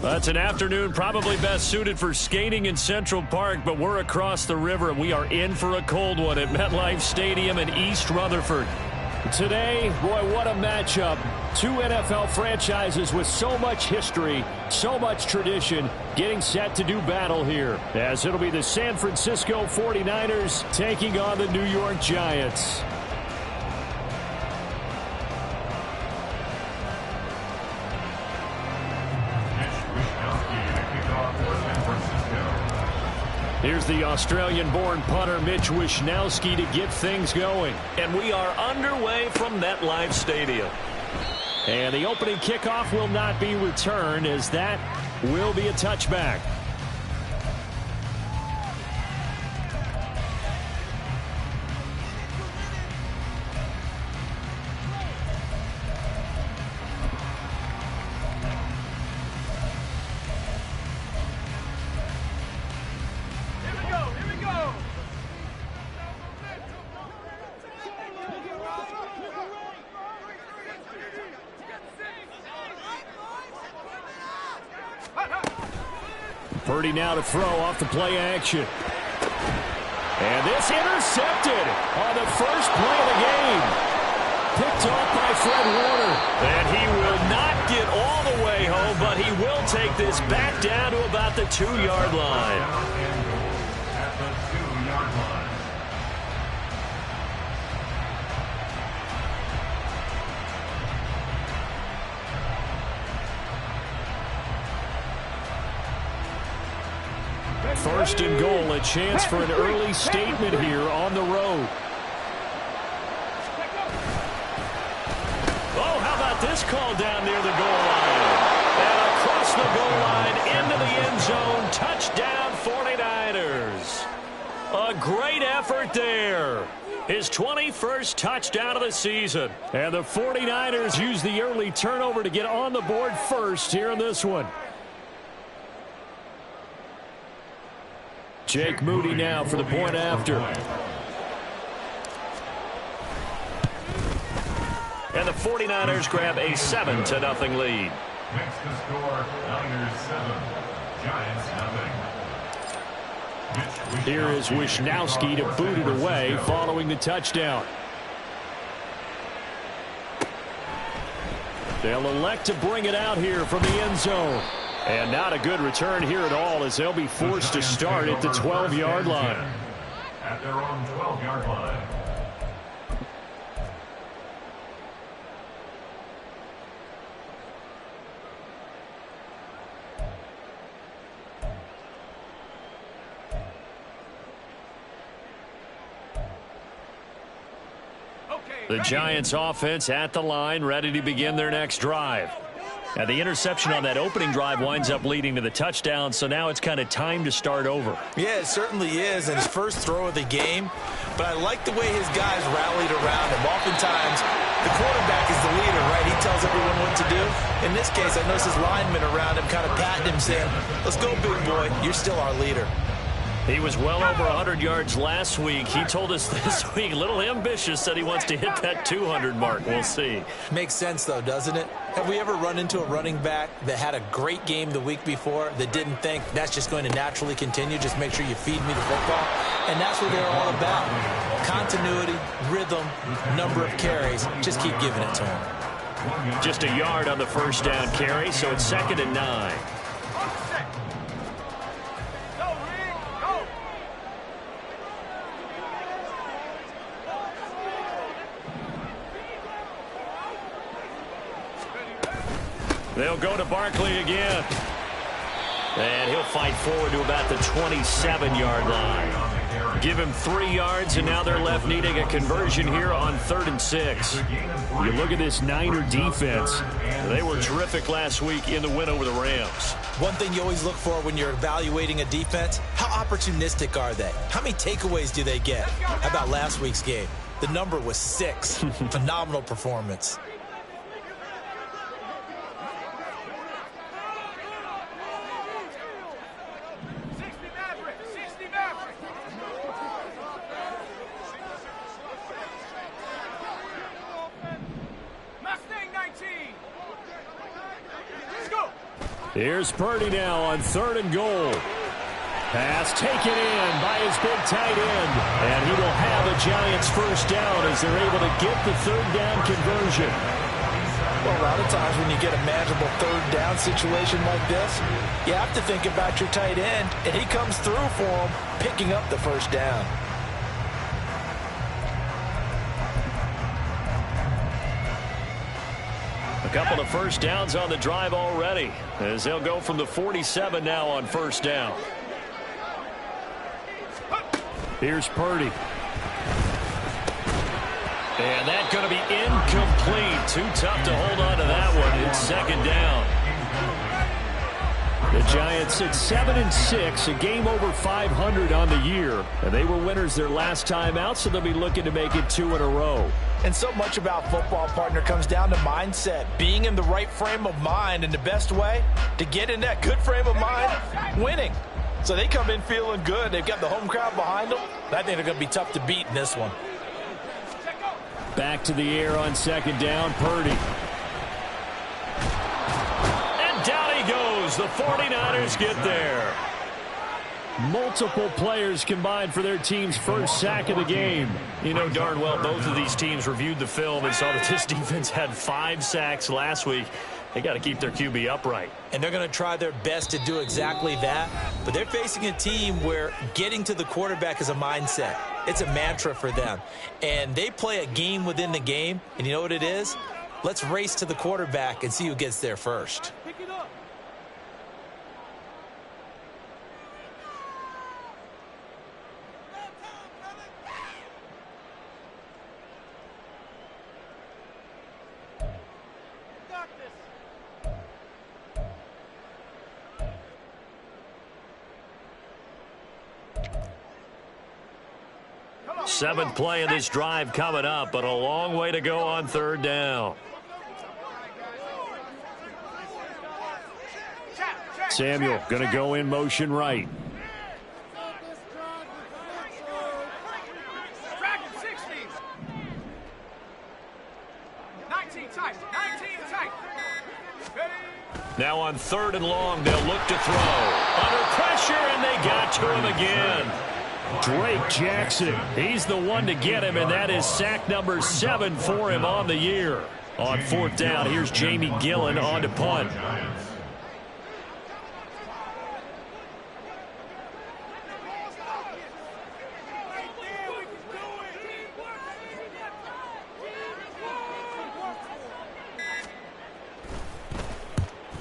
That's an afternoon probably best suited for skating in Central Park, but we're across the river and we are in for a cold one at MetLife Stadium in East Rutherford. Today, boy, what a matchup. Two NFL franchises with so much history, so much tradition, getting set to do battle here, as it'll be the San Francisco 49ers taking on the New York Giants. Here's the Australian-born punter Mitch Wishnowsky to get things going. And we are underway from MetLife Stadium. And the opening kickoff will not be returned, as that will be a touchback. Purdy now to throw off the play action. And this intercepted on the first play of the game. Picked off by Fred Warner. And he will not get all the way home, but he will take this back down to about the 2-yard line. At the 2-yard line. First and goal, a chance for an early statement here on the road. Oh, how about this call down near the goal line? And across the goal line into the end zone. Touchdown 49ers. A great effort there. His 21st touchdown of the season. And the 49ers use the early turnover to get on the board first here in this one. Jake Moody now for the point after. And the 49ers grab a 7-0 lead. Next to score, Niners 7, Giants 0. Here is Wishnowsky to boot it away following the touchdown. They'll elect to bring it out here from the end zone. And not a good return here at all, as they'll be forced to start at the 12-yard line. At their own 12-yard line. The Giants offense at the line, ready to begin their next drive. Now, the interception on that opening drive winds up leading to the touchdown, so now it's kind of time to start over. Yeah, it certainly is, and his first throw of the game. But I like the way his guys rallied around him. Oftentimes, the quarterback is the leader, right? He tells everyone what to do. In this case, I noticed his linemen around him kind of patting him, saying, let's go, big boy. You're still our leader. He was well over 100 yards last week. He told us this week, a little ambitious, said he wants to hit that 200 mark. We'll see. Makes sense, though, doesn't it? Have we ever run into a running back that had a great game the week before that didn't think that's just going to naturally continue? Just make sure you feed me the football. And that's what they're all about. Continuity, rhythm, number of carries. Just keep giving it to them. Just a yard on the first down carry, so it's 2nd and 9. They'll go to Barkley again. And he'll fight forward to about the 27-yard line. Give him 3 yards, and now they're left needing a conversion here on 3rd and 6. You look at this Niner defense. They were terrific last week in the win over the Rams. One thing you always look for when you're evaluating a defense, how opportunistic are they? How many takeaways do they get? How about last week's game? The number was 6. Phenomenal performance. Here's Purdy now on 3rd and goal. Pass taken in by his big tight end. And he will have a Giants first down as they're able to get the 3rd down conversion. Well, a lot of times when you get a manageable 3rd down situation like this, you have to think about your tight end, and he comes through for him, picking up the first down. A couple of first downs on the drive already, as they'll go from the 47 now on first down. Here's Purdy. And that's going to be incomplete. Too tough to hold on to that one. It's 2nd down. The Giants at 7-6, a game over 500 on the year. And they were winners their last time out, so they'll be looking to make it 2 in a row. And so much about football, partner, comes down to mindset. Being in the right frame of mind, and the best way to get in that good frame of mind, winning. So they come in feeling good. They've got the home crowd behind them. I think they're going to be tough to beat in this one. Back to the air on 2nd down, Purdy. And down he goes. The 49ers get there. Multiple players combined for their team's first sack of the game. You know darn well both of these teams reviewed the film and saw that this defense had 5 sacks last week. They got to keep their QB upright. And they're going to try their best to do exactly that. But they're facing a team where getting to the quarterback is a mindset. It's a mantra for them. And they play a game within the game. And you know what it is? Let's race to the quarterback and see who gets there first. Seventh play of this drive coming up, but a long way to go on 3rd down. Samuel going to go in motion right. Now on 3rd and long, they'll look to throw. Under pressure, and they got to him again. Drake Jackson, he's the one to get him, and that is sack number 7 for him on the year. On 4th down, here's Jamie Gillen on to punt.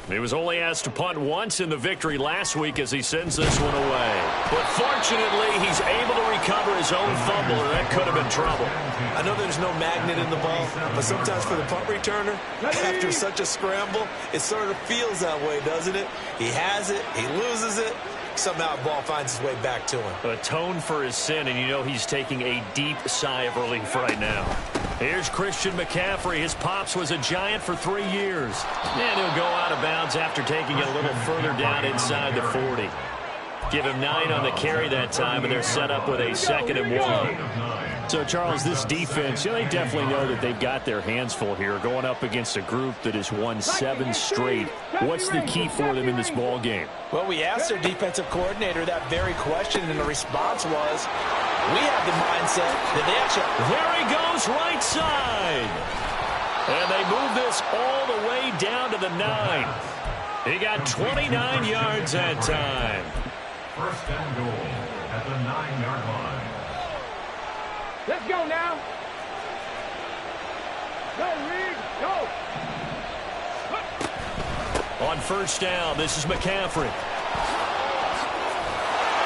He was only asked to punt once in the victory last week as he sends this one away. But fortunately, he's able to recover his own fumble, or that could have been trouble. I know there's no magnet in the ball, but sometimes for the punt returner, after such a scramble, it sort of feels that way, doesn't it? He has it, he loses it, somehow the ball finds its way back to him. Atone for his sin, and you know he's taking a deep sigh of relief right now. Here's Christian McCaffrey. His pops was a Giant for 3 years. And he'll go out of bounds after taking it a little further down inside the 40. Give him 9 on the carry that time, and they're set up with a 2nd and 1. So, Charles, this defense, they definitely know that they've got their hands full here, going up against a group that has won 7 straight. What's the key for them in this ball game? Well, we asked their defensive coordinator that very question, and the response was, we have the mindset that they actually... There he goes, right side. And they move this all the way down to the 9. He got 29 yards that time. First and goal at the 9-yard line. Let's go now. Go, Reed, go. On first down, this is McCaffrey.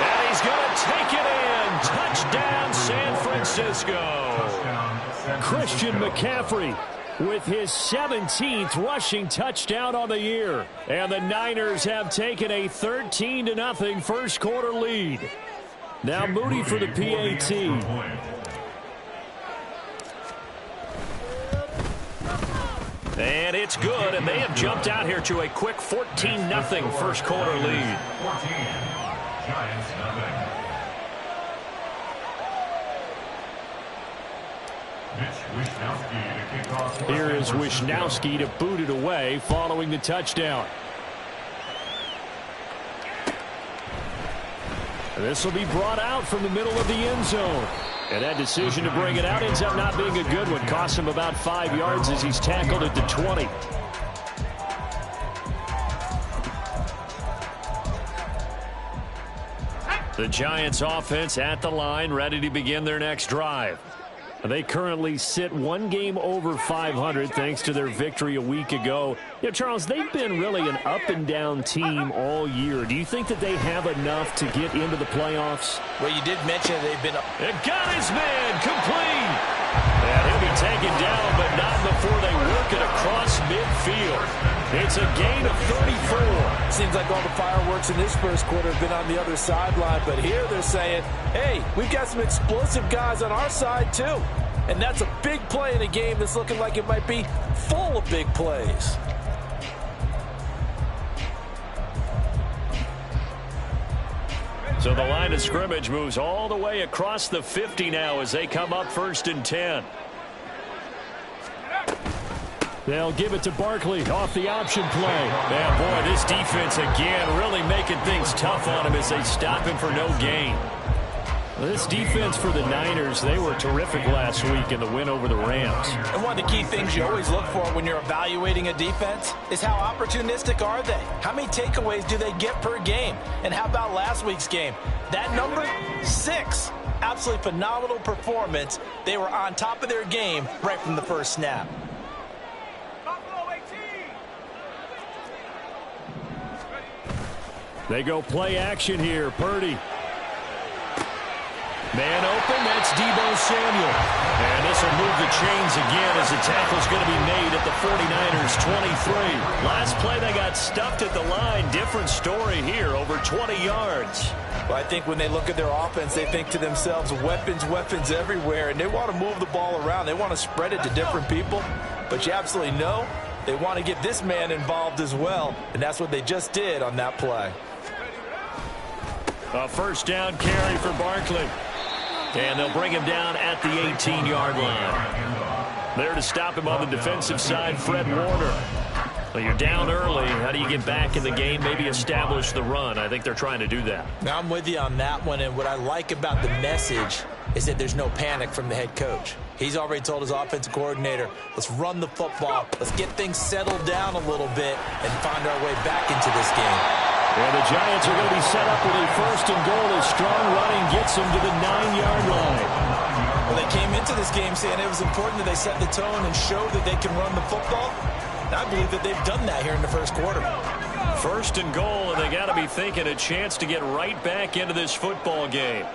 And he's going to take it in. Touchdown, San Francisco. Touchdown, San Christian Francisco. McCaffrey with his 17th rushing touchdown on the year. And the Niners have taken a 13-0 first quarter lead. Now Moody for the PAT. And it's good, and they have jumped out here to a quick 14-0 first quarter lead. 14. Giants nothing. Mitch Wishnowsky to kick off. Here is Wishnowsky to boot it away following the touchdown. This will be brought out from the middle of the end zone. And that decision to bring it out ends up not being a good one. Cost him about 5 yards as he's tackled at the 20. The Giants offense at the line, ready to begin their next drive. They currently sit one game over 500 thanks to their victory a week ago. You know, Charles, they've been really an up-and-down team all year. Do you think that they have enough to get into the playoffs? Well, you did mention they've been... It got his man complete. And he'll be taken down, but not before they work it across midfield. It's a gain of 34. Seems like all the fireworks in this first quarter have been on the other sideline, but here they're saying, hey, we've got some explosive guys on our side too. And that's a big play in a game that's looking like it might be full of big plays. So the line of scrimmage moves all the way across the 50 now as they come up 1st and 10. They'll give it to Barkley off the option play. Man, boy, this defense again really making things tough on him as they stop him for no gain. This defense for the Niners, they were terrific last week in the win over the Rams. And one of the key things you always look for when you're evaluating a defense is how opportunistic are they? How many takeaways do they get per game? And how about last week's game? That number, 6. Absolutely phenomenal performance. They were on top of their game right from the first snap. They go play action here. Purdy. Man open, that's Deebo Samuel. And this will move the chains again as the tackle's going to be made at the 49ers 23. Last play they got stuffed at the line. Different story here, over 20 yards. Well, I think when they look at their offense, they think to themselves, weapons, weapons everywhere, and they want to move the ball around. They want to spread it to different people, but you absolutely know they want to get this man involved as well, and that's what they just did on that play. A first down carry for Barkley. And they'll bring him down at the 18-yard line. There to stop him on the defensive side, Fred Warner. Well, you're down early. How do you get back in the game, maybe establish the run? I think they're trying to do that. Now, I'm with you on that one, and what I like about the message is that there's no panic from the head coach. He's already told his offensive coordinator, let's run the football, let's get things settled down a little bit and find our way back into this game. And the Giants are going to be set up with a first and goal as strong running gets them to the 9-yard line. Well, they came into this game saying it was important that they set the tone and show that they can run the football. And I believe that they've done that here in the first quarter. First and goal, and they got to be thinking a chance to get right back into this football game.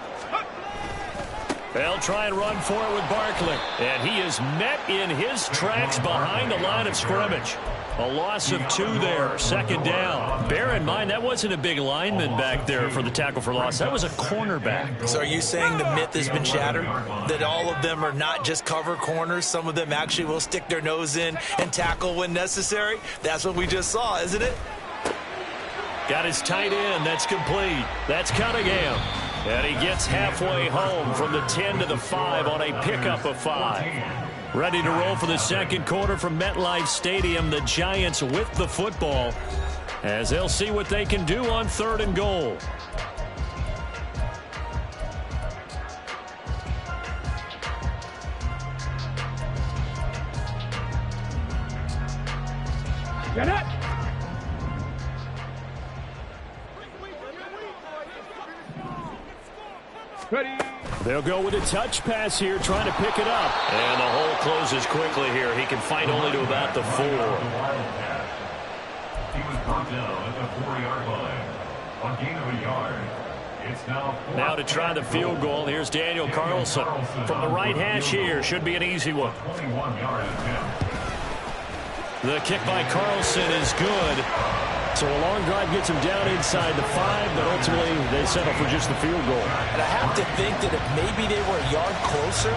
They'll try and run for it with Barkley. And he is met in his tracks behind the line of scrimmage. A loss of 2 there, second down. Bear in mind, that wasn't a big lineman back there for the tackle for loss. That was a cornerback. So are you saying the myth has been shattered? That all of them are not just cover corners? Some of them actually will stick their nose in and tackle when necessary? That's what we just saw, isn't it? Got his tight end. That's complete. That's Cunningham. And he gets halfway home from the 10 to the 5 on a pickup of 5. Ready to roll for the second quarter from MetLife Stadium. The Giants with the football as they'll see what they can do on 3rd and goal. Get it. Ready. They'll go with a touch pass here, trying to pick it up. And the hole closes quickly here. He can fight only to about the 4. He was brought down at the 4-yard line. A gain of a yard. It's now to try the field goal. Here's Daniel Carlson from the right hash here. Should be an easy one. 21-yard attempt. The kick by Carlson is good. So a long drive gets him down inside the 5, but ultimately they settle for just the field goal. And I have to think that if maybe they were a yard closer,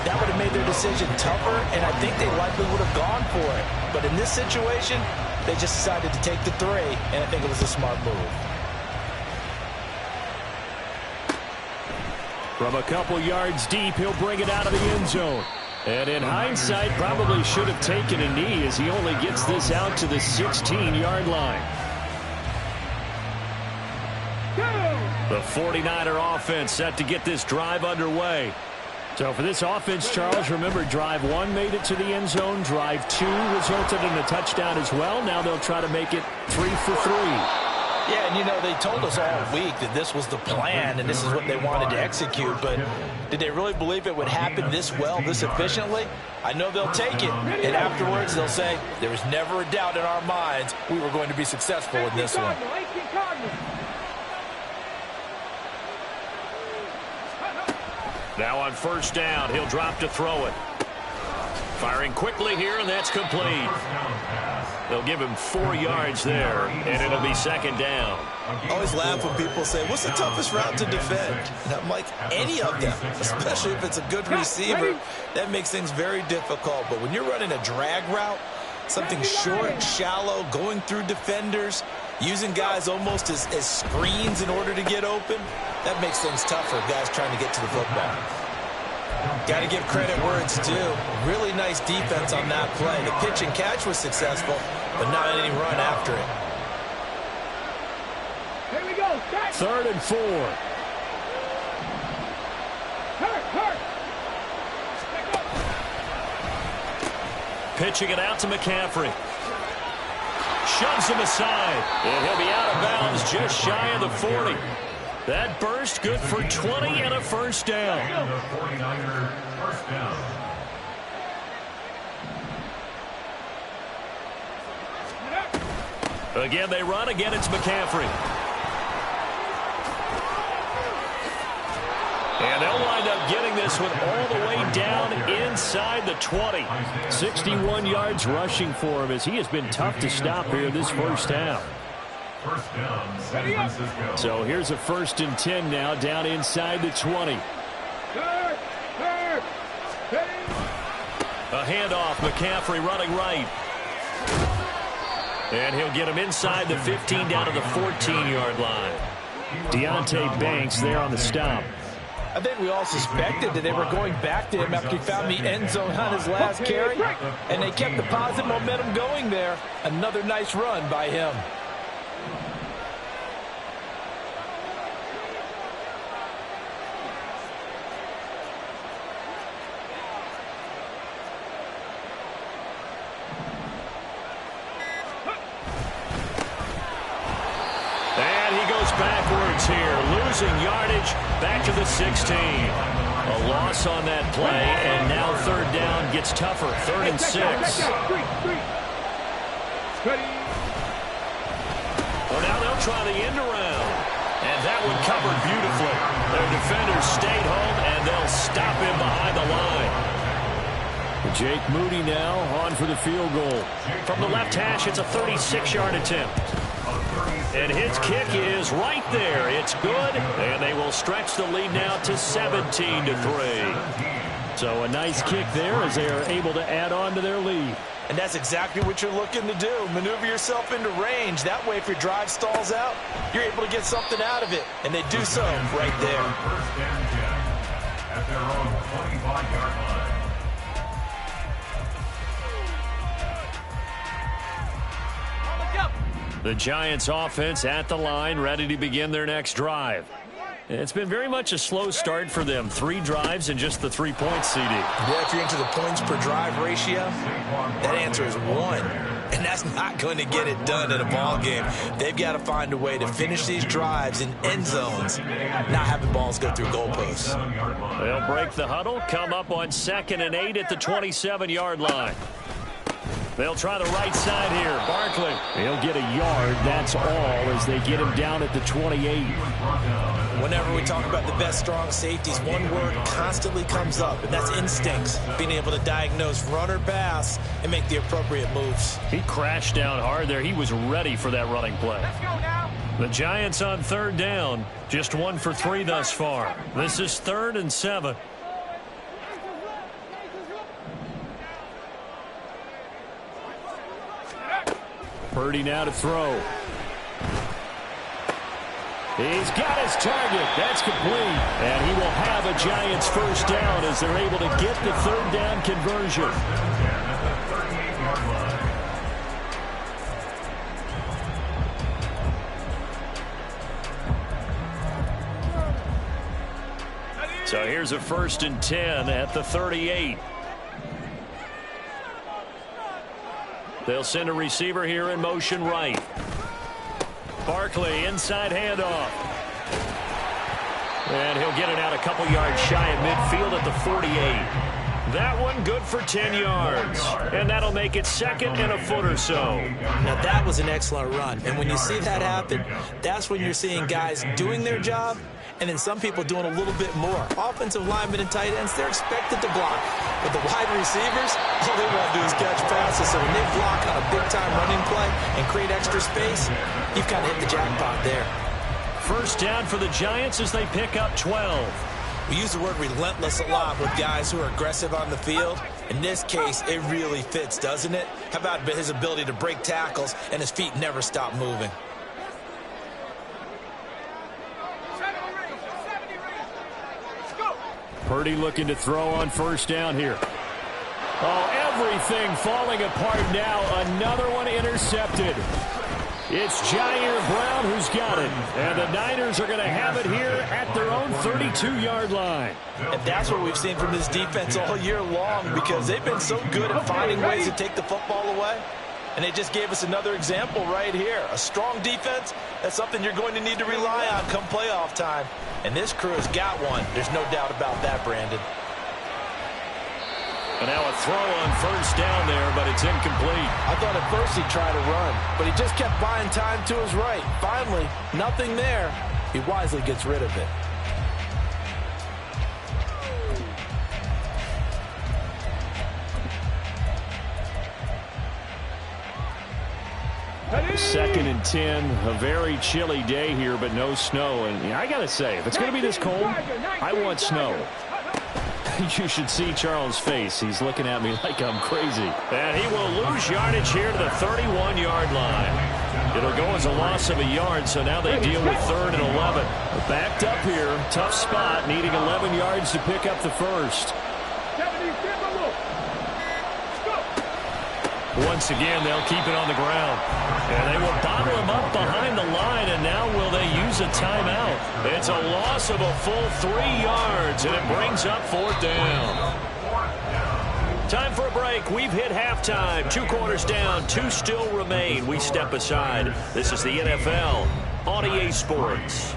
that would have made their decision tougher, and I think they likely would have gone for it. But in this situation, they just decided to take the 3, and I think it was a smart move. From a couple yards deep, he'll bring it out of the end zone. And in hindsight, probably should have taken a knee as he only gets this out to the 16-yard line. The 49er offense set to get this drive underway. So for this offense, Charles, remember drive 1 made it to the end zone. Drive 2 resulted in a touchdown as well. Now they'll try to make it 3 for 3. Yeah, and you know, they told us all week that this was the plan and this is what they wanted to execute, but did they really believe it would happen this well, this efficiently? I know they'll take it, and afterwards they'll say, there was never a doubt in our minds we were going to be successful in this one. Now on first down, he'll drop to throw it. Firing quickly here, and that's complete. They'll give him 4 yards there, and it'll be second down. I always laugh when people say, what's the toughest route to defend? And I'm like, any of them, especially if it's a good receiver. That makes things very difficult. But when you're running a drag route, something short, shallow, going through defenders, using guys almost as screens in order to get open, that makes things tougher, guys trying to get to the football. Got to give credit where it's due. Really nice defense on that play. The pitch and catch was successful, but not any run after it. Here we go. 3rd and 4. Hurt. Pitching it out to McCaffrey. Shoves him aside, and he'll be out of bounds just shy of the 40. That burst good for 20 and a first down. The 49er first down. Again, they run. Again, it's McCaffrey. And they'll wind up getting this one all the way down inside the 20. 61 yards rushing for him as he has been tough to stop here this first half. First down, San Francisco. So here's a 1st and 10 now down inside the 20. A handoff, McCaffrey running right. And he'll get him inside the 15 down to the 14-yard line. Deonte Banks there on the stop. I think we all suspected that they were going back to him after he found the end zone on his last carry, and they kept the positive momentum going there. Another nice run by him. Backwards here, losing yardage back to the 16. A loss on that play, and now 3rd down gets tougher. 3rd and 6. Well, now they'll try the end around, and that one covered beautifully. Their defenders stayed home, and they'll stop him behind the line. Jake Moody now on for the field goal. From the left hash, it's a 36-yard attempt. And his kick is right there. It's good, and they will stretch the lead now to 17-3. So a nice kick there as they are able to add on to their lead. And that's exactly what you're looking to do. Maneuver yourself into range. That way, if your drive stalls out, you're able to get something out of it. And they do so right there. First and 10 at their own 25-yard line. The Giants offense at the line, ready to begin their next drive. It's been very much a slow start for them. 3 drives and just the 3 points, CD. Yeah, if you're into the points per drive ratio, that answer is 1. and that's not going to get it done in a ball game. They've got to find a way to finish these drives in end zones, not having balls go through goalposts. They'll break the huddle, come up on 2nd and 8 at the 27-yard line. They'll try the right side here. Barkley. He'll get a yard. That's all as they get him down at the 28. Whenever we talk about the best strong safeties, one word constantly comes up, and that's instincts. Being able to diagnose run or pass and make the appropriate moves. He crashed down hard there. He was ready for that running play. Let's go now. The Giants on 3rd down. Just 1 for 3 thus far. This is 3rd and 7. Purdy now to throw. He's got his target. That's complete. And he will have a Giants first down as they're able to get the 3rd down conversion. So here's a 1st and 10 at the 38. They'll send a receiver here in motion right. Barkley, inside handoff. And he'll get it out a couple yards shy of midfield at the 48. That one good for 10 yards. And that'll make it 2nd and a foot or so. Now, that was an excellent run. And when you see that happen, that's when you're seeing guys doing their job and then some people doing a little bit more. Offensive linemen and tight ends, they're expected to block. But the wide receivers, all they want to do is catch passes. So when they block on a big-time running play and create extra space, you've kind of hit the jackpot there. First down for the Giants as they pick up 12. We use the word relentless a lot with guys who are aggressive on the field. In this case, it really fits, doesn't it? How about his ability to break tackles and his feet never stop moving? Purdy looking to throw on first down here. Oh, everything falling apart now. Another one intercepted. It's Jair Brown who's got it. And the Niners are going to have it here at their own 32-yard line. And that's what we've seen from this defense all year long because they've been so good at finding ways to take the football away. And they just gave us another example right here. A strong defense, that's something you're going to need to rely on come playoff time. And this crew has got one. There's no doubt about that, Brandon. And now a throw on first down there, but it's incomplete. I thought at first he'd try to run, but he just kept buying time to his right. Finally, nothing there. He wisely gets rid of it. Second and 10, a very chilly day here, but no snow. And I got to say, if it's going to be this cold, I want snow. You should see Charles' face. He's looking at me like I'm crazy. And he will lose yardage here to the 31-yard line. It'll go as a loss of a yard, so now they deal with 3rd and 11. Backed up here, tough spot, needing 11 yards to pick up the first. Once again, they'll keep it on the ground. And they will bottle him up behind the line, and now will they use a timeout? It's a loss of a full 3 yards, and it brings up 4th down. Time for a break. We've hit halftime. 2 quarters down, 2 still remain. We step aside. This is the NFL on EA Sports.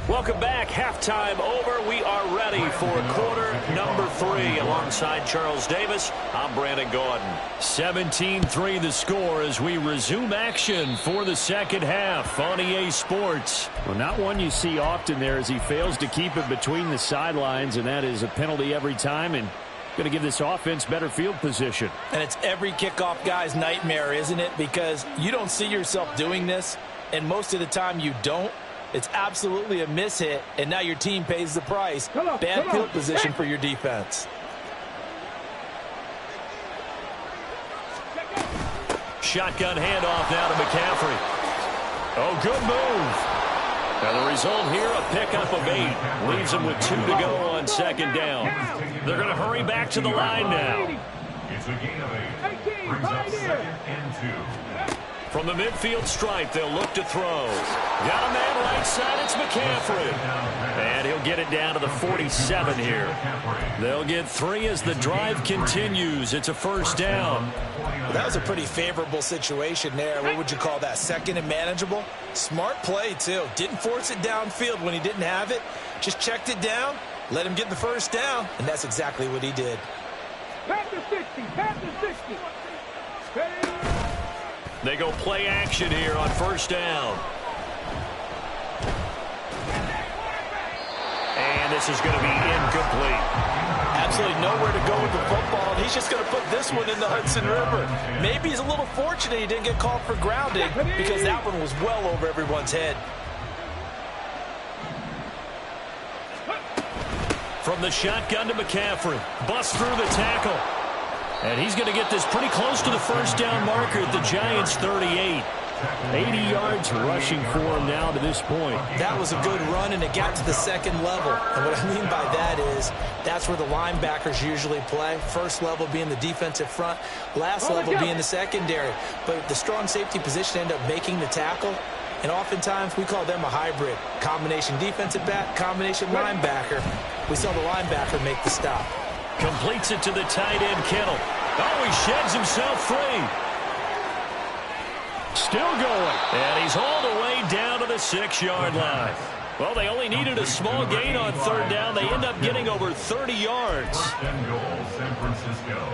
Welcome back. Halftime over. We are ready for quarter number 3. Alongside Charles Davis, I'm Brandon Gordon. 17-3 the score as we resume action for the second half on EA Sports. Well, not one you see often there as he fails to keep it between the sidelines, and that is a penalty every time, and going to give this offense better field position. And it's every kickoff guy's nightmare, isn't it? Because you don't see yourself doing this, and most of the time you don't. It's absolutely a mishit, and now your team pays the price. Bad field position for your defense. Shotgun handoff now to McCaffrey. Oh, good move. And the result here, a pickup of 8. Leaves them with 2 to go on second down. They're going to hurry back to the line now. It's a gain of 8. 18, Brings up Pioneer. 2nd and 2. From the midfield stripe, they'll look to throw. Got a man right side, it's McCaffrey. And he'll get it down to the 47 here. They'll get 3 as the drive continues. It's a first down. That was a pretty favorable situation there. What would you call that? Second and manageable? Smart play, too. Didn't force it downfield when he didn't have it. Just checked it down, let him get the first down, and that's exactly what he did. Pat the 60. Pat the 60. Ready? They go play action here on first down. And this is going to be incomplete. Absolutely nowhere to go with the football. He's just going to put this one in the Hudson River. Maybe he's a little fortunate he didn't get called for grounding because that one was well over everyone's head. From the shotgun to McCaffrey. Busts through the tackle. And he's going to get this pretty close to the first down marker at the Giants' 38. 80 yards rushing for him now to this point. That was a good run, and it got to the second level. And what I mean by that is that's where the linebackers usually play. First level being the defensive front, last level being the secondary. But the strong safety position ended up making the tackle. And oftentimes we call them a hybrid. Combination defensive back, combination linebacker. We saw the linebacker make the stop. Completes it to the tight end, Kittle. Oh, he sheds himself free. Still going. And he's hauled away down to the 6-yard line. Well, they only needed a small gain on third down. They end up getting over 30 yards. First and goal, San Francisco.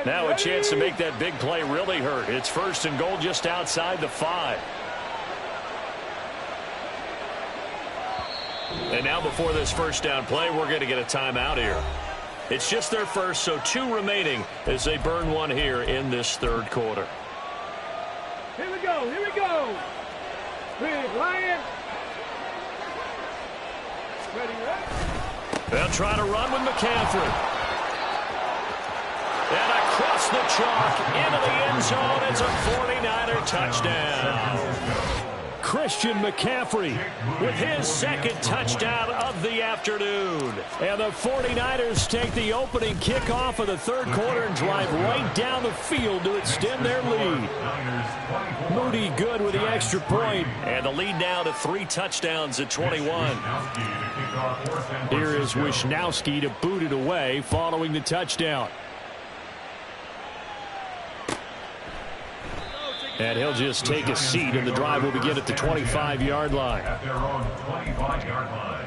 Now a chance to make that big play really hurt. It's first and goal just outside the 5. And now before this first down play, we're going to get a timeout here. It's just their first, so 2 remaining as they burn one here in this third quarter. Here we go. Here we go. Big Lion. Ready, ready. They'll try to run with McCaffrey. And across the chalk into the end zone. It's a 49er touchdown. Christian McCaffrey with his second touchdown of the afternoon. And the 49ers take the opening kickoff of the third quarter and drive right down the field to extend their lead. Moody good with the extra point. And the lead now to 3 touchdowns at 21. Here is Wishnowski to boot it away following the touchdown. And he'll just take a seat, and the drive will begin at the 25-yard line. At their own 25-yard line.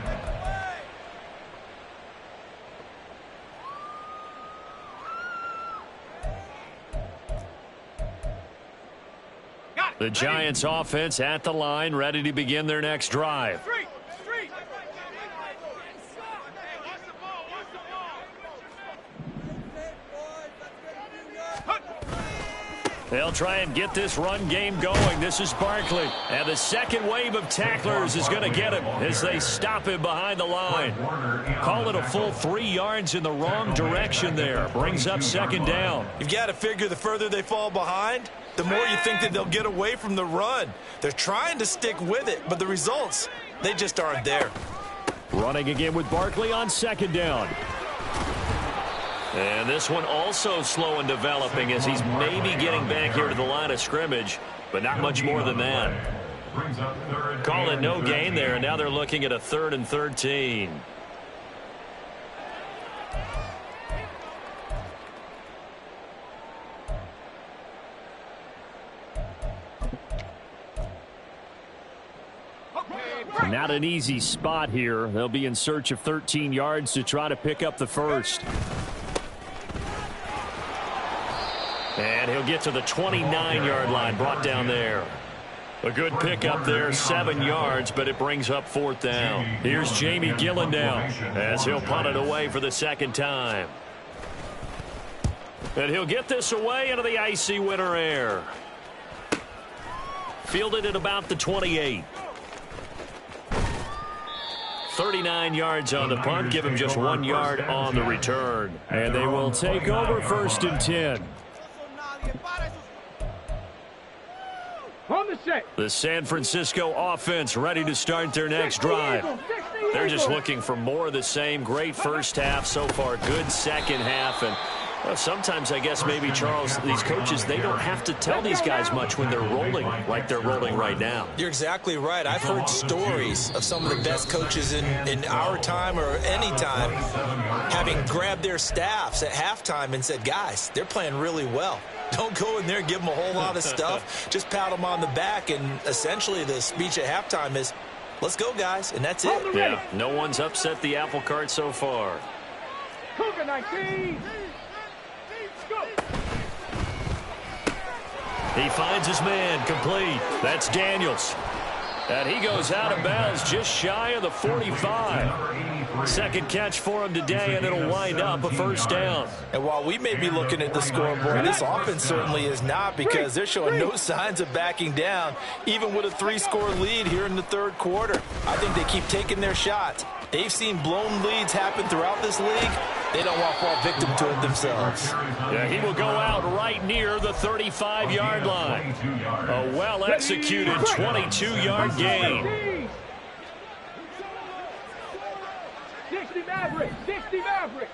The Giants offense at the line, ready to begin their next drive. They'll try and get this run game going. This is Barkley. And the second wave of tacklers is going to get him as they stop him behind the line. Call it a full 3 yards in the wrong direction there. Brings up second down. You've got to figure the further they fall behind, the more you think that they'll get away from the run. They're trying to stick with it, but the results, they just aren't there. Running again with Barkley on second down. And this one also slow in developing as he's maybe getting back here to the line of scrimmage, but not much more than that. Call it no gain there. Now they're looking at a 3rd and 13. Not an easy spot here. They'll be in search of 13 yards to try to pick up the first. And he'll get to the 29-yard line, brought down there. A good pickup there, 7 yards, but it brings up 4th down. Here's Jamie Gillen now as he'll punt it away for the second time. And he'll get this away into the icy winter air. Fielded at about the 28. 39 yards on the punt, give him just 1 yard on the return. And they will take over 1st and 10. On the set. The San Francisco offense ready to start their next drive. They're just looking for more of the same. Great first half so far. Good second half. And well, sometimes, I guess, maybe, Charles, these coaches, they don't have to tell these guys much when they're rolling like they're rolling right now. You're exactly right. I've heard stories of some of the best coaches in our time or any time having grabbed their staffs at halftime and said, guys, they're playing really well. Don't go in there and give them a whole lot of stuff. Just pat them on the back. And essentially the speech at halftime is, let's go, guys, and that's it. Yeah, no one's upset the apple cart so far. Cougar 19. He finds his man, complete. That's Daniels. And he goes out of bounds just shy of the 45. Second catch for him today, and it'll wind up a first down. And while we may be looking at the scoreboard, this offense certainly is not, because they're showing no signs of backing down, even with a 3-score lead here in the third quarter. I think they keep taking their shots. They've seen blown leads happen throughout this league. They don't want to fall victim to it themselves. Yeah, he will go out right near the 35-yard line. A well-executed 22-yard gain. 60 Maverick. 60 Maverick.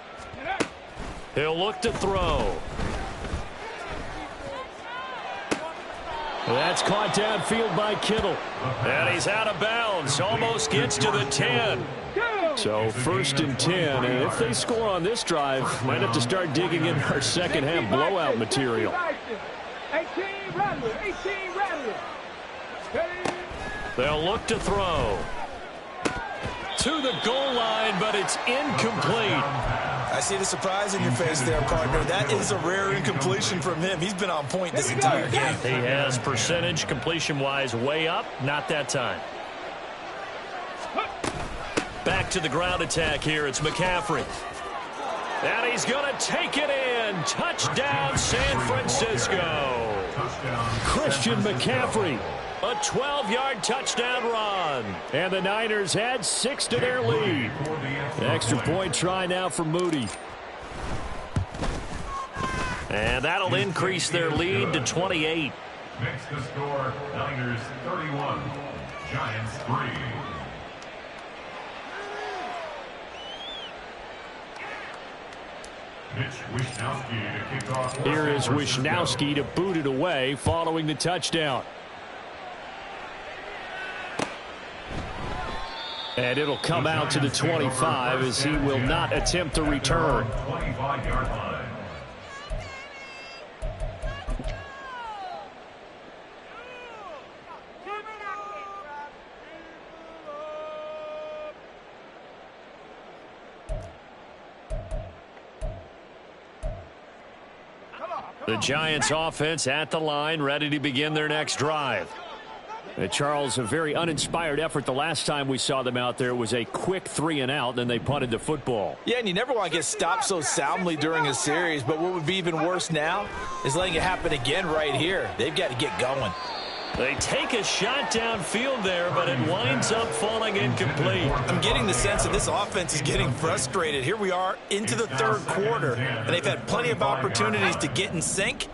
He'll look to throw. That's caught downfield by Kittle. And he's out of bounds. Almost gets to the 10. So first and 10. And if they score on this drive, might have to start digging in our second half blowout material. 18 Rattler. 18 Rattler. They'll look to throw. To the goal line, but it's incomplete. I see the surprise in your face there, partner. That is a rare incompletion from him. He's been on point this entire game. He has percentage completion-wise way up. Not that time. Back to the ground attack here. It's McCaffrey. And he's going to take it in. Touchdown, San Francisco. Christian McCaffrey. A 12-yard touchdown run. And the Niners add 6 to their lead. Extra point try now for Moody. And that'll increase their lead to 28. Makes the score Niners 31, Giants 3. Here is Wishnowsky to boot it away following the touchdown. And it'll come out to the 25 as he will not attempt to return. 25-yard line. The Giants offense at the line, ready to begin their next drive. Charles, a very uninspired effort. The last time we saw them out there was a quick 3-and-out, then they punted the football. Yeah, and you never want to get stopped so soundly during a series, but what would be even worse now is letting it happen again right here. They've got to get going. They take a shot downfield there, but it winds up falling incomplete. I'm getting the sense that this offense is getting frustrated. Here we are into the third quarter, and they've had plenty of opportunities to get in sync.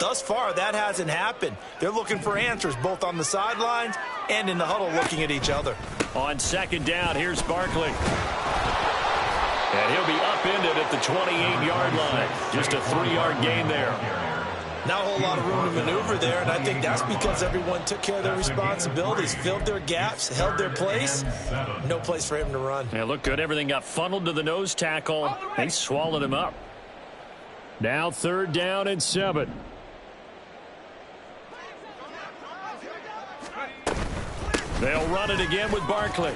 Thus far, that hasn't happened. They're looking for answers both on the sidelines and in the huddle looking at each other. On second down, here's Barkley. And he'll be upended at the 28-yard line. Just a 3-yard gain there. Not a whole lot of room to maneuver there, and I think that's because everyone took care of their responsibilities, filled their gaps, held their place. No place for him to run. Yeah, looked good. Everything got funneled to the nose tackle. They swallowed him up. Now 3rd down and 7. They'll run it again with Barkley.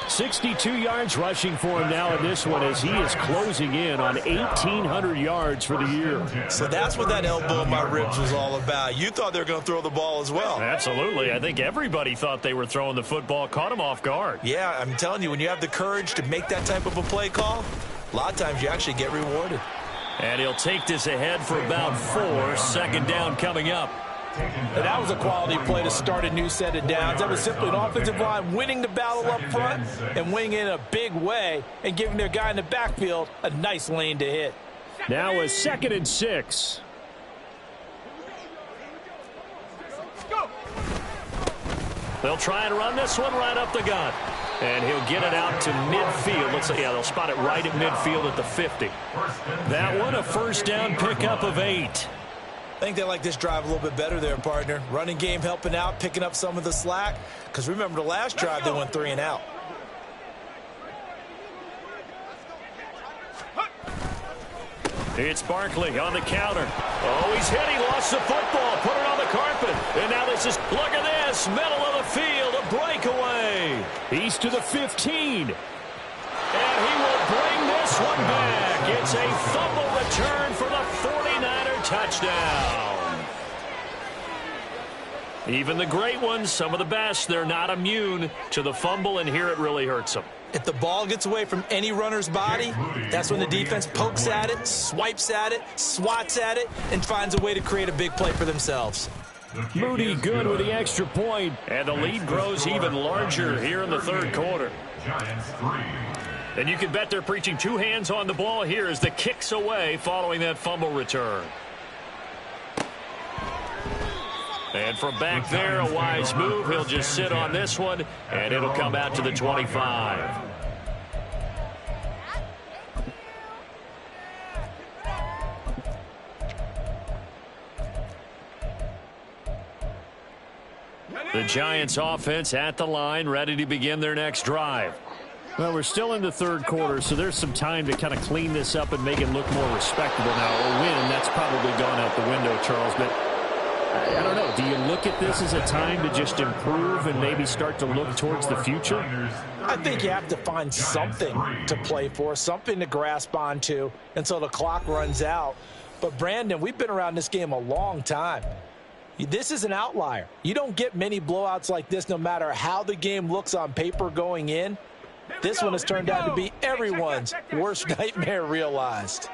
62 yards rushing for him now in this one as he is closing in on 1,800 yards for the year. So that's what that elbow in my ribs was all about. You thought they were going to throw the ball as well. Absolutely. I think everybody thought they were throwing the football, caught him off guard. Yeah, I'm telling you, when you have the courage to make that type of a play call, a lot of times you actually get rewarded. And he'll take this ahead for about 4. 2nd down coming up. And that was a quality play to start a new set of downs. That was simply an offensive line winning the battle up front and winning in a big way and giving their guy in the backfield a nice lane to hit. Now a 2nd and 6. They'll try and run this one right up the gut. And he'll get it out to midfield. Looks like, yeah, they'll spot it right at midfield at the 50. That one, a first down pickup of 8. I think they like this drive a little bit better there, partner. Running game helping out, picking up some of the slack. Because remember the last drive, they went 3 and out. It's Barkley on the counter. Oh, he's hit. He lost the football. Put it on the carpet. And now this is, look at this, middle of the field, a breakaway. He's to the 15. And he will bring this one back. It's a fumble return for the 49er touchdown. Even the great ones, some of the best, they're not immune to the fumble, and here it really hurts them. If the ball gets away from any runner's body, that's when the defense pokes at it, swipes at it, swats at it, and finds a way to create a big play for themselves. Moody good with the extra point, and the lead grows even larger here in the third quarter. Giants 3. And you can bet they're preaching 2 hands on the ball here as the kick's away following that fumble return. And from back there, a wise move. He'll just sit on this one, and it'll come out to the 25. The Giants offense at the line, ready to begin their next drive. Well, we're still in the third quarter, so there's some time to kind of clean this up and make it look more respectable. Now, a win, that's probably gone out the window, Charles, but I don't know. Do you look at this as a time to just improve and maybe start to look towards the future? I think you have to find something to play for, something to grasp onto until the clock runs out. But, Brandon, we've been around this game a long time. This is an outlier. You don't get many blowouts like this no matter how the game looks on paper going in. This one has turned out to be everyone's worst nightmare realized.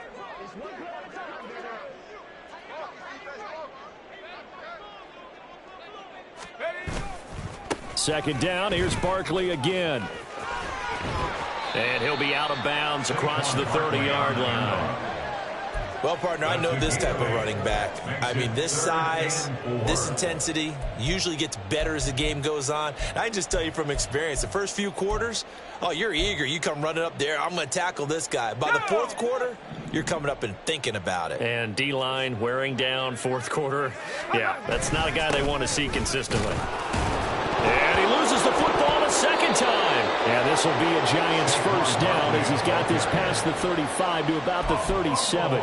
Second down, here's Barkley again. And he'll be out of bounds across the 30-yard line. Well, partner, I know this type of running back. I mean, this size, this intensity usually gets better as the game goes on. And I can just tell you from experience, the first few quarters, oh, you're eager. You come running up there, I'm going to tackle this guy. By the fourth quarter, you're coming up and thinking about it. And D-line wearing down fourth quarter. Yeah, that's not a guy they want to see consistently. And he loses the football a second time. Yeah, this will be a Giants first down as he's got this past the 35 to about the 37.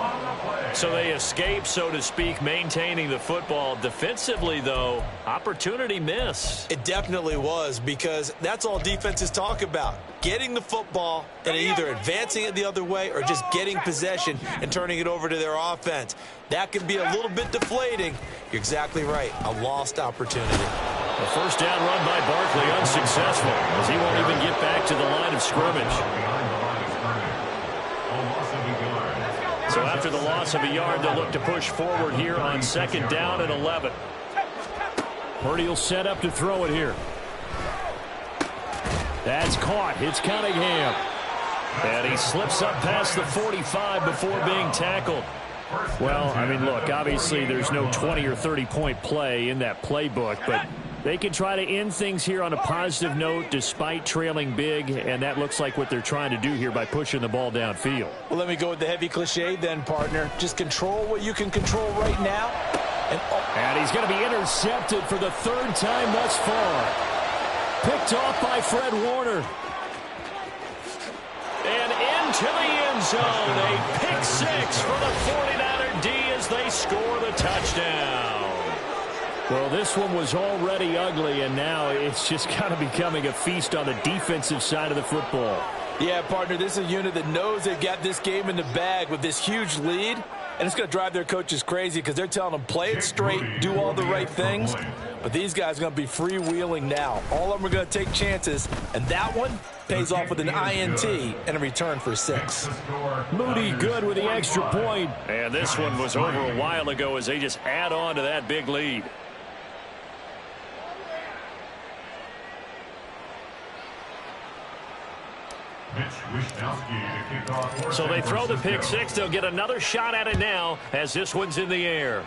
So they escape, so to speak, maintaining the football. Defensively, though, opportunity miss. It definitely was, because that's all defenses talk about. Getting the football and either advancing it the other way or just getting possession and turning it over to their offense. That can be a little bit deflating. You're exactly right. A lost opportunity. A first down run by Barkley unsuccessful as he won't even get back to the line of scrimmage. So after the loss of a yard, they'll look to push forward here on second down at 11. Purdy will set up to throw it here. That's caught. It's Cunningham. And he slips up past the 45 before being tackled. Well, I mean, look, obviously there's no 20 or 30-point play in that playbook, but they can try to end things here on a positive note despite trailing big, and that looks like what they're trying to do here by pushing the ball downfield. Well, let me go with the heavy cliche then, partner. Just control what you can control right now. And he's going to be intercepted for the third time thus far. Picked off by Fred Warner. And into the end zone. A pick six for the 49er D as they score the touchdown. Well, this one was already ugly, and now it's just kind of becoming a feast on the defensive side of the football. Yeah, partner, this is a unit that knows they've got this game in the bag with this huge lead, and it's going to drive their coaches crazy because they're telling them play it straight, do all the right things, but these guys are going to be freewheeling now. All of them are going to take chances, and that one pays off with an INT and a return for 6. Moody good with the extra point. And this one was over a while ago as they just add on to that big lead. So they throw the pick six. They'll get another shot at it now as this one's in the air.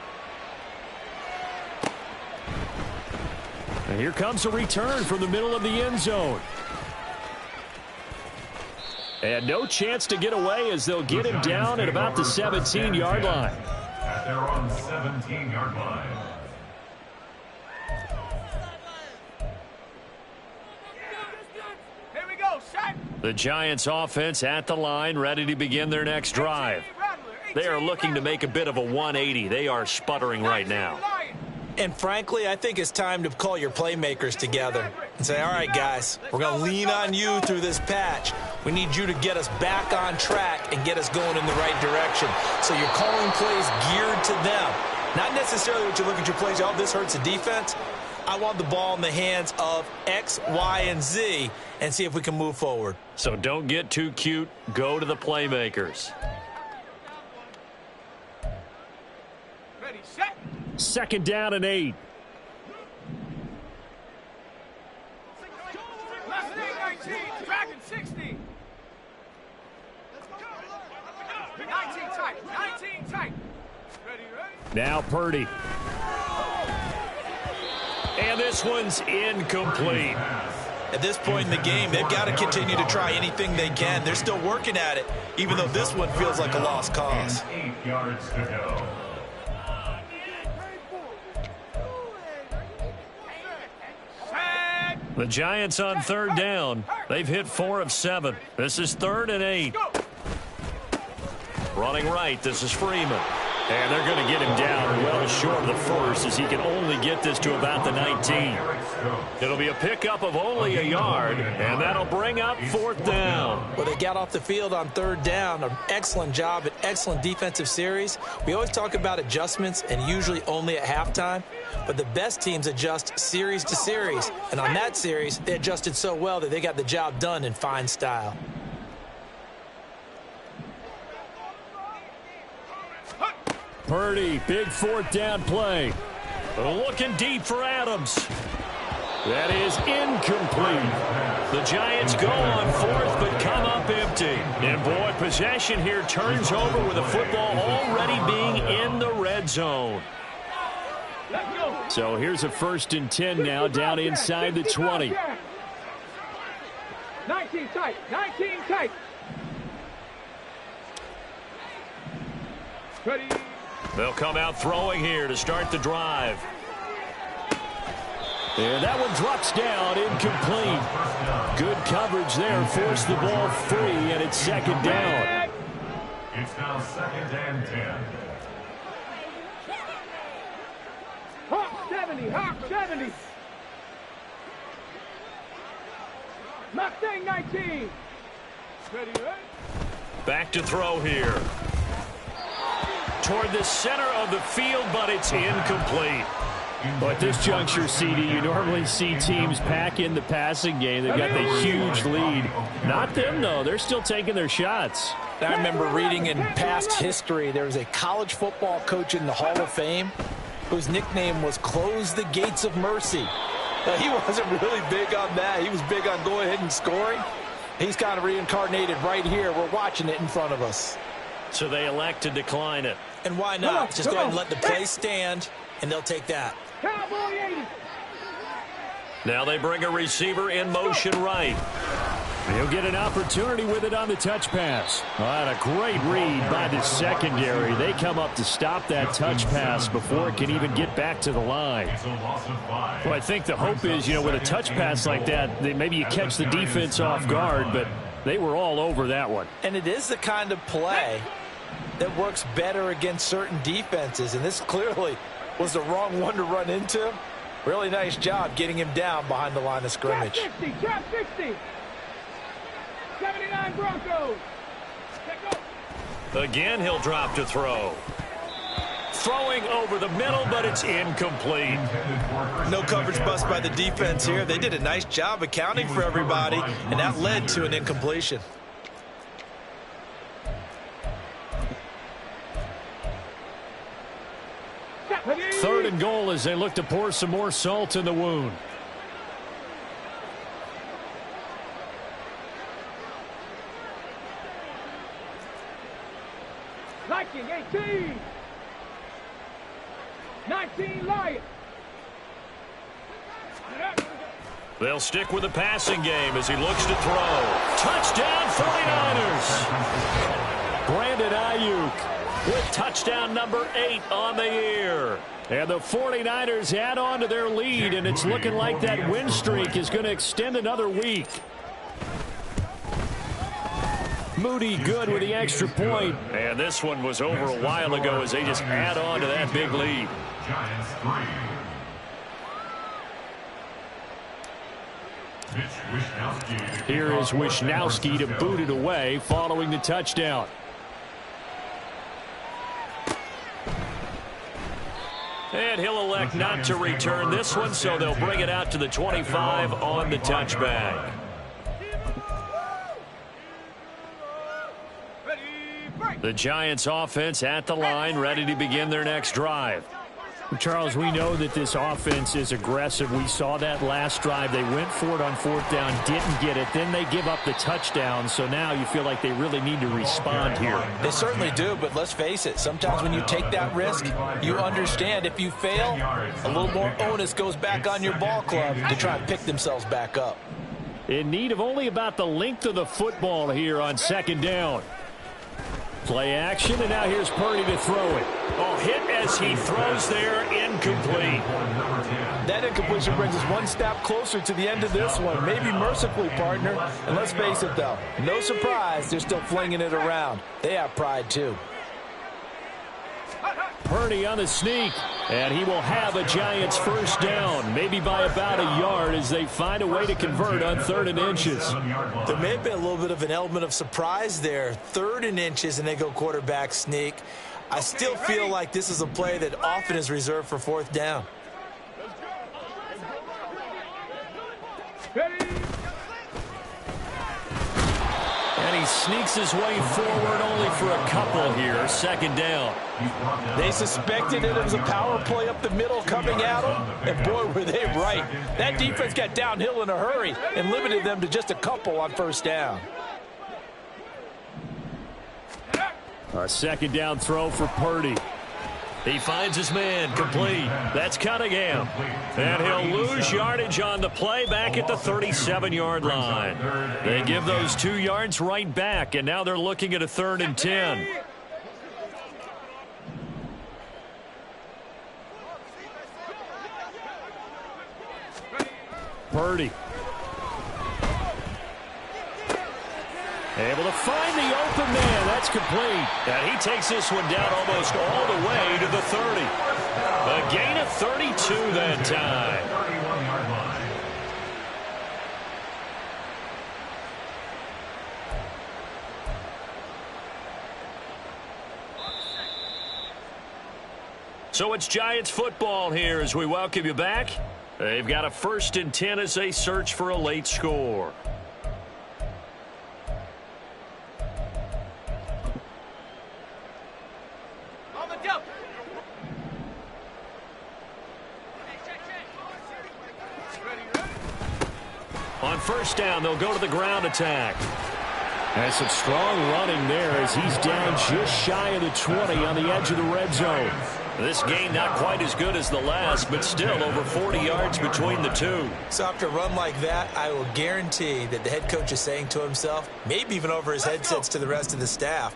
And here comes a return from the middle of the end zone. And no chance to get away as they'll get him down at about the 17-yard line. At their own 17-yard line. Here we go, shot. The Giants offense at the line, ready to begin their next drive. They are looking to make a bit of a 180. They are sputtering right now. And frankly, I think it's time to call your playmakers together and say, all right, guys, we're going to lean on you through this patch. We need you to get us back on track and get us going in the right direction. So you're calling plays geared to them. Not necessarily what you look at your plays, oh, this hurts the defense. I want the ball in the hands of X, Y, and Z and see if we can move forward. So don't get too cute. Go to the playmakers. Ready, set. 2nd down and 8. Mustang 19, Dragon 60. 19 tight, 19 tight. Ready, ready. Now Purdy. And this one's incomplete. At this point in the game, they've got to continue to try anything they can. They're still working at it, even though this one feels like a lost cause. 8 yards to go. The Giants on 3rd down. They've hit 4 of 7. This is 3rd and 8. Running right, this is Freeman. And they're going to get him down well short of the first as he can only get this to about the 19. It'll be a pickup of only a yard, and that'll bring up 4th down. Well, they got off the field on 3rd down. An excellent job, an excellent defensive series. We always talk about adjustments and usually only at halftime, but the best teams adjust series to series. And on that series, they adjusted so well that they got the job done in fine style. Purdy, big 4th down play. Looking deep for Adams. That is incomplete. The Giants go on 4th but come up empty. And boy, possession here turns over with the football already being in the red zone. So here's a 1st and 10 now down inside the 20. 19 tight, 19 tight. Ready. They'll come out throwing here to start the drive. And that one drops down, incomplete. Good coverage there, forced the ball free, and it's 2nd down. It's now 2nd and 10. Hawk 70, Hawk 70. Mustang 19. Ready, ready. Back to throw here. Toward the center of the field, but it's incomplete. Well, at this juncture, CD, you normally see teams pack in the passing game. They've got the huge lead. Not them, though. They're still taking their shots. I remember reading in past history, there was a college football coach in the Hall of Fame whose nickname was Close the Gates of Mercy. He wasn't really big on that. He was big on go ahead and scoring. He's kind of reincarnated right here. We're watching it in front of us. So they elect to decline it. And why not? Just go ahead and let the play stand, and they'll take that. Cowboy 80. Now they bring a receiver in motion right. He'll get an opportunity with it on the touch pass. And a great read by the secondary. They come up to stop that touch pass before it can even get back to the line. Well, I think the hope is, with a touch pass like that, maybe you catch the defense off guard, but they were all over that one. And it is the kind of play that works better against certain defenses, and this clearly was the wrong one to run into. Really nice job getting him down behind the line of scrimmage. Trap 60. 79 Broncos. Again, he'll drop to throw. Throwing over the middle, but it's incomplete. No coverage bust by the defense here. They did a nice job accounting for everybody, and that led to an incompletion. Third and goal as they look to pour some more salt in the wound. Viking 18. 19 Lions. They'll stick with the passing game as he looks to throw. Touchdown 49ers. Brandon Ayuk with touchdown number 8 on the year. And the 49ers add on to their lead, and it's looking like that win streak is going to extend another week. Moody good with the extra point. And this one was over a while ago as they just add on to that big lead. Giants 3. Here is Wishnowsky to boot it away following the touchdown. And he'll elect not to return this one, so they'll bring it out to the 25 on the touchback. The Giants offense at the line, ready to begin their next drive. Charles, we know that this offense is aggressive. We saw that last drive. They went for it on 4th down, didn't get it. Then they give up the touchdown. So now you feel like they really need to respond here. They certainly do, but let's face it. Sometimes when you take that risk, you understand if you fail, a little more onus goes back on your ball club to try and pick themselves back up. In need of only about the length of the football here on 2nd down. Play action, and now here's Purdy to throw it. Oh, hit as he throws there, incomplete. That incompletion brings us one step closer to the end of this one. Maybe mercifully, partner. And let's face it, though, no surprise, they're still flinging it around. They have pride, too. Purdy on the sneak, and he will have a Giants 1st down, maybe by about a yard as they find a way to convert on 3rd and inches. There may have been a little bit of an element of surprise there. 3rd and inches, and they go quarterback sneak. I still feel like this is a play that often is reserved for 4th down. And he sneaks his way forward only for a couple here. 2nd down. They suspected it was a power play up the middle coming at them, and boy, were they right. That defense got downhill in a hurry and limited them to just a couple on 1st down. A 2nd down throw for Purdy. He finds his man, complete. That's Cunningham. And he'll lose yardage on the play back at the 37-yard line. They give those 2 yards right back, and now they're looking at a 3rd and 10. Purdy. Able to find the open man. That's complete. And he takes this one down almost all the way to the 30. A gain of 32 that time. 31-yard line. So it's Giants football here as we welcome you back. They've got a 1st and 10 as they search for a late score. On 1st down, they'll go to the ground attack. And some strong running there as he's down just shy of the 20 on the edge of the red zone. This game not quite as good as the last, but still over 40 yards between the two. So after a run like that, I will guarantee that the head coach is saying to himself, maybe even over his headsets to the rest of the staff,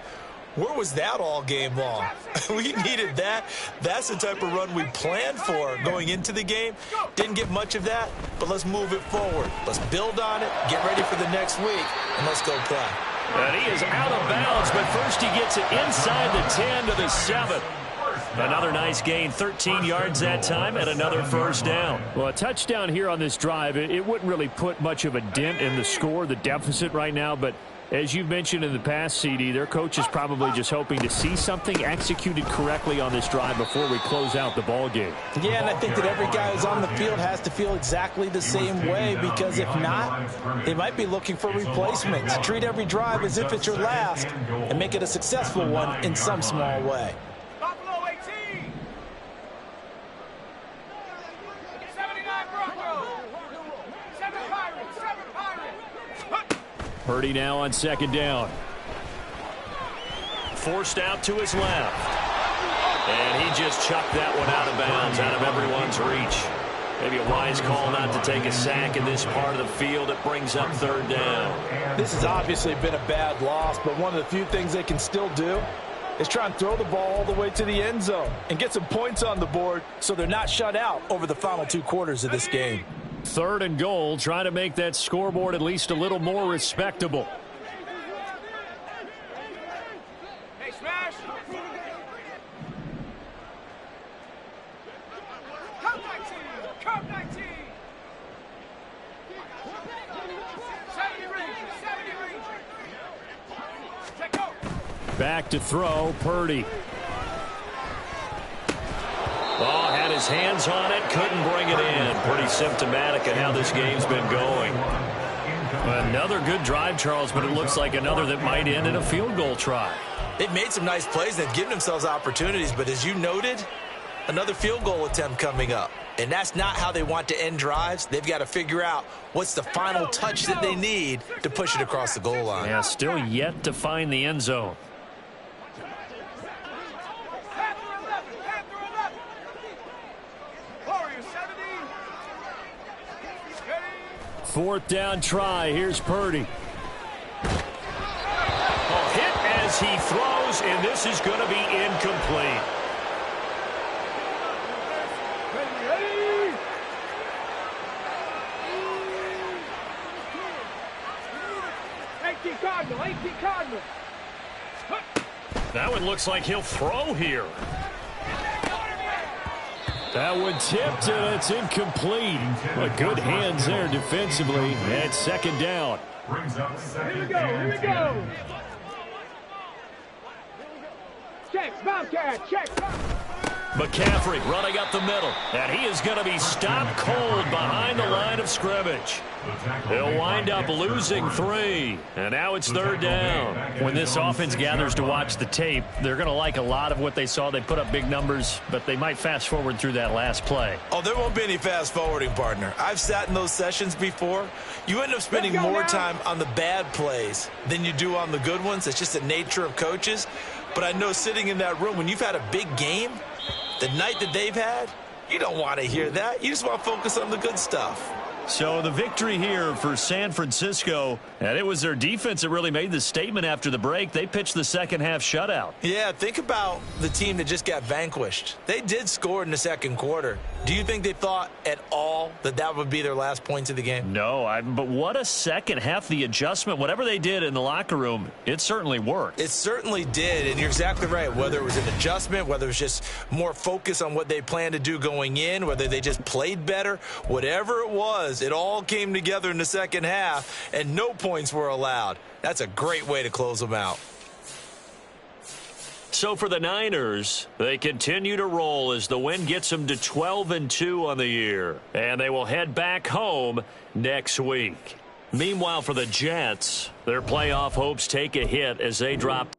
where was that all game long? We needed that. That's the type of run we planned for going into the game. Didn't get much of that, but let's move it forward. Let's build on it, get ready for the next week, and let's go play. And he is out of bounds, but first he gets it inside the 10 to the 7. Another nice gain, 13 yards that time, and another 1st down. Well, a touchdown here on this drive, it wouldn't really put much of a dent in the score, the deficit right now, but as you've mentioned in the past, CD, their coach is probably just hoping to see something executed correctly on this drive before we close out the ball game. Yeah, and I think that every guy who's on the field has to feel exactly the same way, because if not, they might be looking for replacements. Treat every drive as if it's your last and make it a successful one in some small way. Buffalo 18. 79 Broncos. 7 Pirates. 7 Pirates. Purdy now on 2nd down. Forced out to his left. And he just chucked that one out of bounds, out of everyone's reach. Maybe a wise call not to take a sack in this part of the field. It brings up third down. This has obviously been a bad loss, but one of the few things they can still do is try and throw the ball all the way to the end zone and get some points on the board so they're not shut out over the final 2 quarters of this game. 3rd and goal, trying to make that scoreboard at least a little more respectable. Hey, smash! Come 19! Come 19! 70 Rangers! 70 Rangers! Check go! Back to throw, Purdy. Oh, had his hands on it, couldn't bring it in. Pretty symptomatic of how this game's been going. Another good drive, Charles, but it looks like another that might end in a field goal try. They've made some nice plays. They've given themselves opportunities, but as you noted, another field goal attempt coming up. And that's not how they want to end drives. They've got to figure out what's the final touch that they need to push it across the goal line. Yeah, still yet to find the end zone. Warriors 70! 4th down try. Here's Purdy. Hit as he throws, and this is going to be incomplete. Ready! 18 Cardinal! 18 Cardinal! That one looks like he'll throw here. That one tipped, and it's incomplete. But good hands there defensively. And 2nd down. Brings up Here we 2nd go! Here we and go! 10. Check! Bobcat! Check! McCaffrey running up the middle, and he is going to be stopped cold behind the line of scrimmage. He'll wind up losing 3, and now it's 3rd down. When this offense gathers to watch the tape, they're going to like a lot of what they saw. They put up big numbers, but they might fast forward through that last play. Oh, there won't be any fast forwarding, partner. I've sat in those sessions before. You end up spending more time on the bad plays than you do on the good ones. It's just the nature of coaches. But I know sitting in that room, when you've had a big game, the night that they've had, you don't want to hear that. You just want to focus on the good stuff. So the victory here for San Francisco, and it was their defense that really made the statement after the break. They pitched the second half shutout. Yeah, think about the team that just got vanquished. They did score in the 2nd quarter. Do you think they thought at all that that would be their last points of the game? No, but what a second half. The adjustment, whatever they did in the locker room, it certainly worked. It certainly did, and you're exactly right. Whether it was an adjustment, whether it was just more focus on what they planned to do going in, whether they just played better, whatever it was, it all came together in the second half, and no points were allowed. That's a great way to close them out. So for the Niners, they continue to roll as the win gets them to 12-2 on the year. And they will head back home next week. Meanwhile, for the Jets, their playoff hopes take a hit as they drop